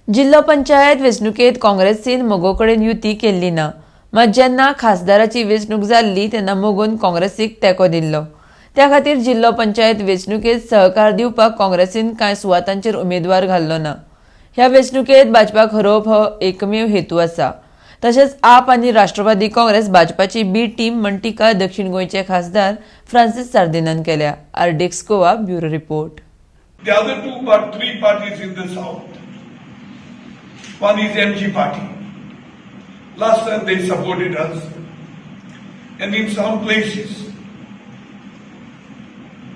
जिल्हा पंचायत वेंचणुकेत काँग्रेसीन मोगोकडेन युती केल्ली ना, मात जेन्ना खासदाराची वेंचणूक जाल्ली तेन्ना मोगोन काँग्रेसीक तेंको दिल्लो. त्या खातीर जिल्हा पंचायत वेंचणुकेत सहकार दिवपाक काँग्रेसीन कांय सुवातांचेर उमेदवार घाल्लो ना. ह्या वेंचणुकेत भाजपाक हरोवप हो एकमेव हेतू आसा. तशेंच आप आनी राष्ट्रवादी काँग्रेस भाजपाची बी टीम म्हण टिका दक्षिण गोंयचे खासदार फ्रांसीस सार्दिनान केल्या. RDX Goa bureau report. The other three parties in the south. One is MG party. Last time they supported us, and in some places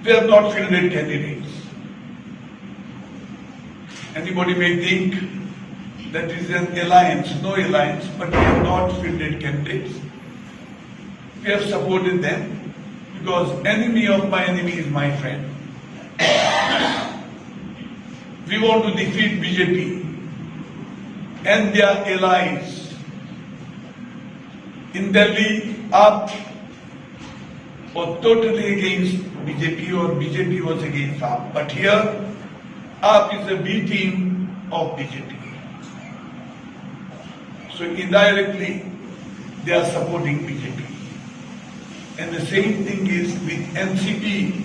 they have not fielded candidates. Anybody may think that is an alliance, no alliance, but we have not fielded candidates. We have supported them because enemy of my enemy is my friend. We want to defeat BJP and their allies. In Delhi, AAP was totally against BJP or BJP was against AAP. But here, AAP is a B team of BJP. So indirectly, they are supporting BJP. And the same thing is with NCP.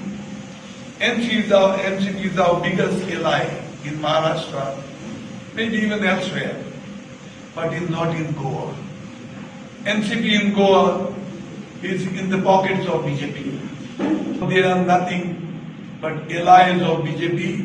NCP is our biggest ally in Maharashtra, maybe even elsewhere, but not in Goa. NCP in Goa is in the pockets of BJP. They are nothing but allies of BJP.